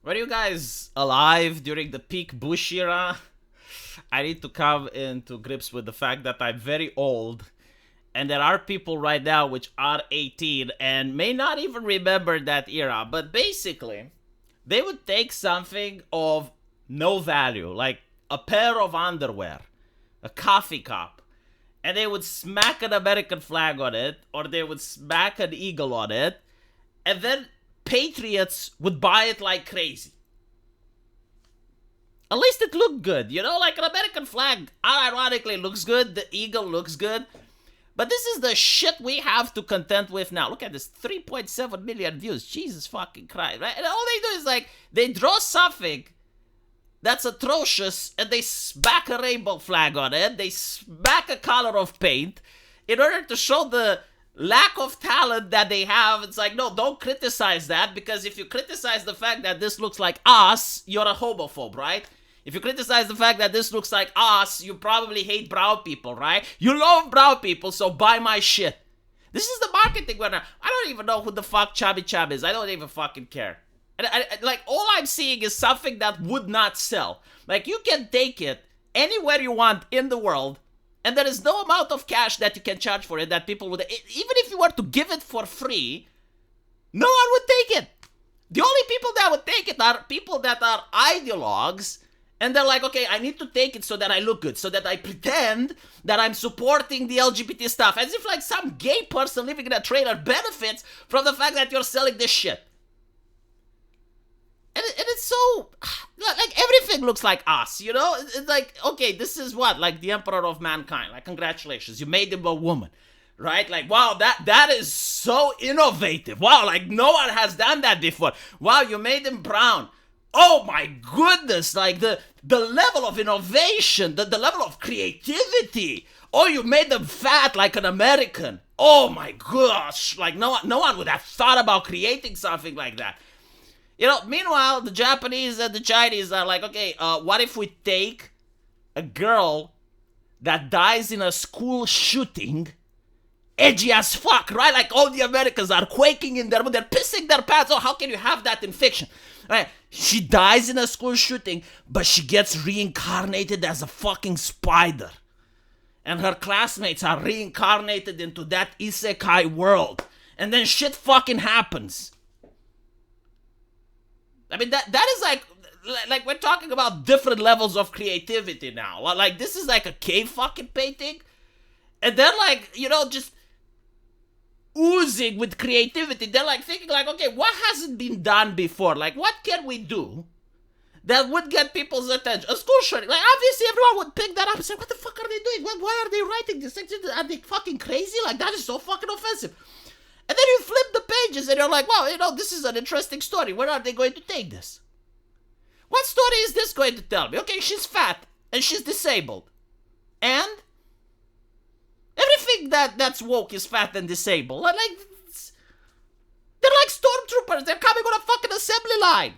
Were you guys alive during the peak Bush era? I need to come into grips with the fact that I'm very old, and there are people right now which are 18 and may not even remember that era. But basically, they would take something of no value, like a pair of underwear, a coffee cup, and they would smack an American flag on it, or they would smack an eagle on it, and then patriots would buy it like crazy. At least it looked good, you know, like an American flag unironically looks good, the eagle looks good. But this is the shit we have to contend with now. Look at this, 3.7 million views. Jesus fucking Christ, right? And all they do is like, they draw something that's atrocious and they smack a rainbow flag on it. They smack a color of paint in order to show the lack of talent that they have. It's like, no, don't criticize that, because if you criticize the fact that this looks like us, you're a homophobe, right? If you criticize the fact that this looks like us, you probably hate brown people, right? You love brown people, so buy my shit. This is the marketing winner. I don't even know who the fuck Chubby Chub is. I don't even fucking care. And like, all I'm seeing is something that would not sell. Like, you can take it anywhere you want in the world, and there is no amount of cash that you can charge for it that people would... Even if you were to give it for free, no one would take it. The only people that would take it are people that are ideologues, and they're like, okay, I need to take it so that I look good, so that I pretend that I'm supporting the LGBT stuff, as if like some gay person living in a trailer benefits from the fact that you're selling this shit. And it's so, like, everything looks like us, you know? It's like, okay, this is what? Like the Emperor of Mankind. Like, congratulations, you made him a woman, right? Like, wow, that is so innovative. Wow, like, no one has done that before. Wow, you made him brown. Oh my goodness, like the level of innovation, the level of creativity. Oh, you made them fat like an American. Oh my gosh, like no one would have thought about creating something like that. You know, meanwhile, the Japanese and the Chinese are like, okay, what if we take a girl that dies in a school shooting, edgy as fuck, right? Like, all the Americans are quaking in their mood, they're pissing their pants. Oh, how can you have that in fiction? Right? She dies in a school shooting, but she gets reincarnated as a fucking spider. And her classmates are reincarnated into that isekai world. And then shit fucking happens. I mean, that is like we're talking about different levels of creativity now. Like, this is like a cave fucking painting. And then, like, you know, just oozing with creativity. They're like thinking like, okay, what hasn't been done before? Like, what can we do that would get people's attention? A school shooting. Like, obviously everyone would pick that up and say, what the fuck are they doing? Why are they writing this? Are they fucking crazy? Like, that is so fucking offensive. And then you flip the pages and you're like, wow, you know, this is an interesting story. Where are they going to take this? What story is this going to tell me? Okay, she's fat and she's disabled. And everything that's woke is fat and disabled. Like, they're like stormtroopers. They're coming on a fucking assembly line.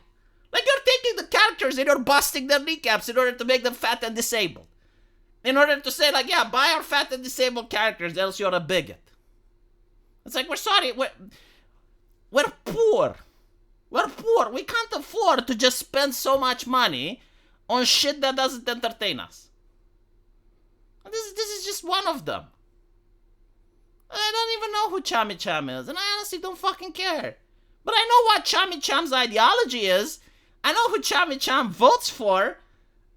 Like, you're taking the characters and you're busting their kneecaps in order to make them fat and disabled. In order to say, like, yeah, buy our fat and disabled characters, else you're a bigot. It's like, we're sorry, we're poor. We're poor. We can't afford to just spend so much money on shit that doesn't entertain us. This is just one of them. I don't even know who Chami Cham is, and I honestly don't fucking care. But I know what Chami Cham's ideology is. I know who Chami Cham votes for.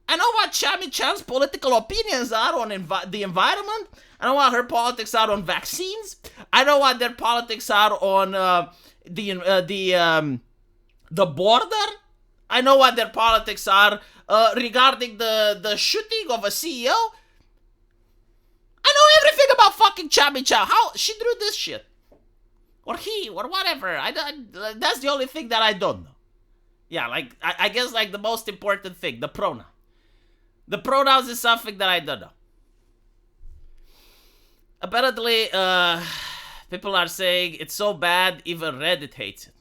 I know what Chami Cham's political opinions are on the environment. I know what her politics are on vaccines. I know what their politics are on the border. I know what their politics are regarding the shooting of a CEO. I know everything about fucking Chami Cham. How she drew this shit, or he, or whatever. That's the only thing that I don't know. Yeah, like I guess like the most important thing, the pronoun. The pronouns is something that I don't know. Apparently, people are saying it's so bad, even Reddit hates it.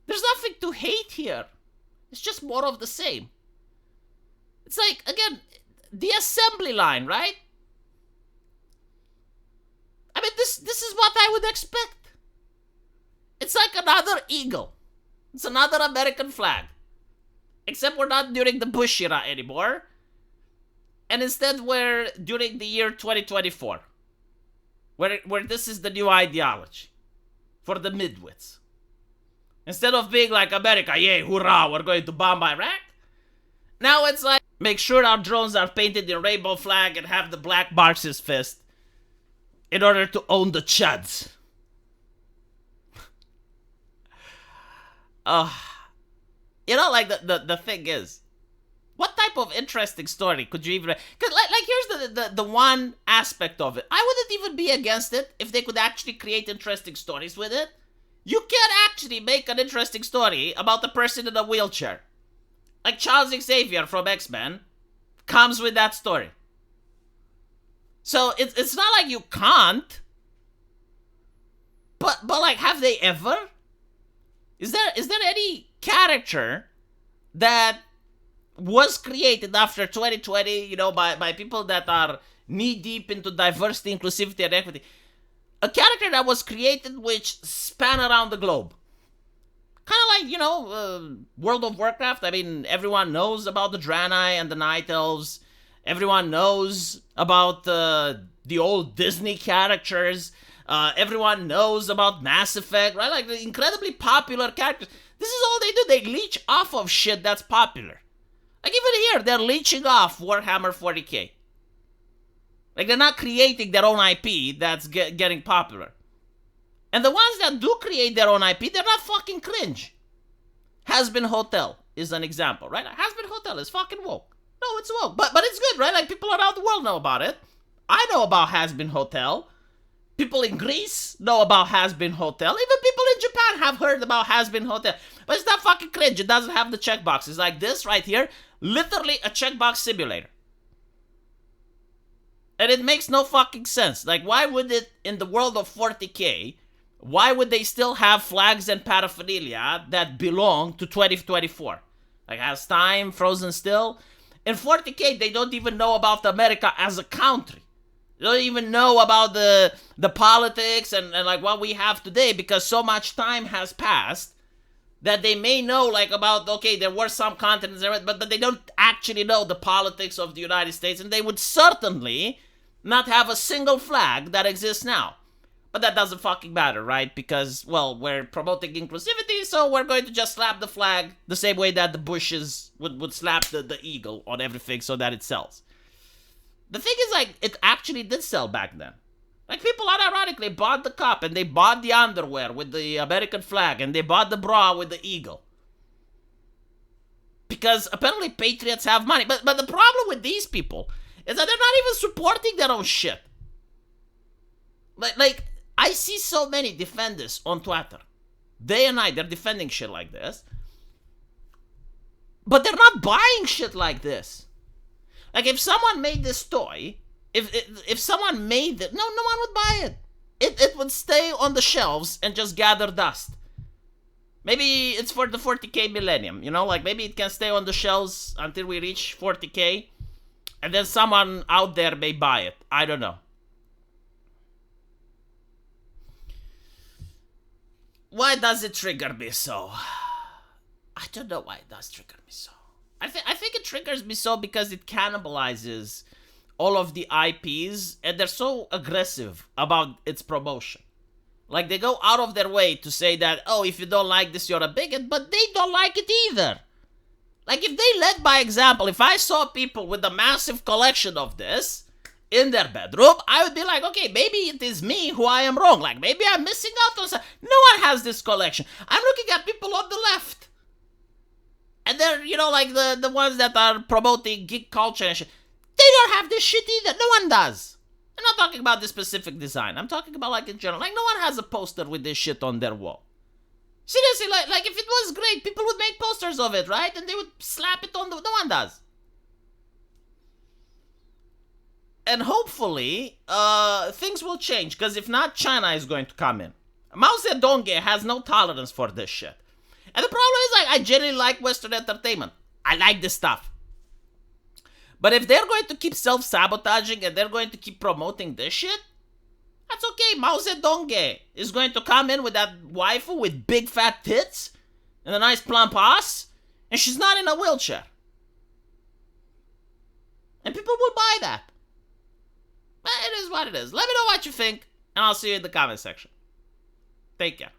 There's nothing to hate here. It's just more of the same. It's like, again, the assembly line, right? I mean, this is what I would expect. It's like another eagle. It's another American flag. Except we're not during the Bush era anymore. And instead we're during the year 2024. Where this is the new ideology. For the midwits. Instead of being like America, yay, hurrah, we're going to bomb Iraq. Now it's like, make sure our drones are painted in rainbow flag and have the black Marxist fist in order to own the chuds. You know, like the thing is, what type of interesting story could you even? Cause like here's the one aspect of it. I wouldn't even be against it if they could actually create interesting stories with it. You can actually make an interesting story about the person in a wheelchair. Like Charles Xavier from X-Men comes with that story. So it's not like you can't. But like, have they ever? Is there any character that was created after 2020, you know, by people that are knee-deep into diversity, inclusivity, and equity? A character that was created which span around the globe. Kind of like, you know, World of Warcraft. I mean, everyone knows about the Draenei and the Night Elves. Everyone knows about the old Disney characters. Everyone knows about Mass Effect, right? Like, the incredibly popular characters. This is all they do. They leech off of shit that's popular. Like, even here, they're leeching off Warhammer 40k. Like, they're not creating their own IP that's getting popular. And the ones that do create their own IP, they're not fucking cringe. Has-Been Hotel is an example, right? Has-Been Hotel is fucking woke. No, it's woke. But it's good, right? Like, people around the world know about it. I know about Has-Been Hotel. People in Greece know about Has-Been Hotel. Even people in Japan have heard about Has-Been Hotel. But it's not fucking cringe. It doesn't have the checkbox. It's like this right here. Literally a checkbox simulator. And it makes no fucking sense. Like, why would it, in the world of 40k, why would they still have flags and paraphernalia that belong to 2024? Like, has time frozen still? In 40k, they don't even know about America as a country. They don't even know about the politics and like what we have today, because so much time has passed that they may know like about, okay, there were some continents, but they don't actually know the politics of the United States, and they would certainly not have a single flag that exists now. But that doesn't fucking matter, right? Because, well, we're promoting inclusivity, so we're going to just slap the flag the same way that the Bushes would slap the eagle on everything so that it sells. The thing is, like, it actually did sell back then. Like, people unironically bought the cup, and they bought the underwear with the American flag, and they bought the bra with the eagle. Because apparently patriots have money. But the problem with these people is that they're not even supporting their own shit. Like, I see so many defend this on Twitter. Day and night, they're defending shit like this. But they're not buying shit like this. Like, if someone made this toy, if someone made it, no one would buy it. It would stay on the shelves and just gather dust. Maybe it's for the 40k millennium, you know? Like, maybe it can stay on the shelves until we reach 40k. And then someone out there may buy it. I don't know. Why does it trigger me so? I don't know why it does trigger me so. I think it triggers me so because it cannibalizes all of the IPs, and they're so aggressive about its promotion. Like, they go out of their way to say that, oh, if you don't like this, you're a bigot, but they don't like it either. Like, if they led by example, if I saw people with a massive collection of this in their bedroom, I would be like, okay, maybe it is me who I am wrong. Like, maybe I'm missing out on something. No one has this collection. I'm looking at people on the left. And they're, you know, like the ones that are promoting geek culture and shit. They don't have this shit either. No one does. I'm not talking about this specific design. I'm talking about, like, in general. Like, no one has a poster with this shit on their wall. Seriously, like if it was great, people would make posters of it, right? And they would slap it on the... No one does. And hopefully, things will change. Because if not, China is going to come in. Mao Zedong has no tolerance for this shit. And the problem is, like, I generally like Western entertainment. I like this stuff. But if they're going to keep self-sabotaging and they're going to keep promoting this shit, that's okay. Mao Zedong is going to come in with that waifu with big fat tits and a nice plump ass, and she's not in a wheelchair. And people will buy that. But it is what it is. Let me know what you think, and I'll see you in the comment section. Take care.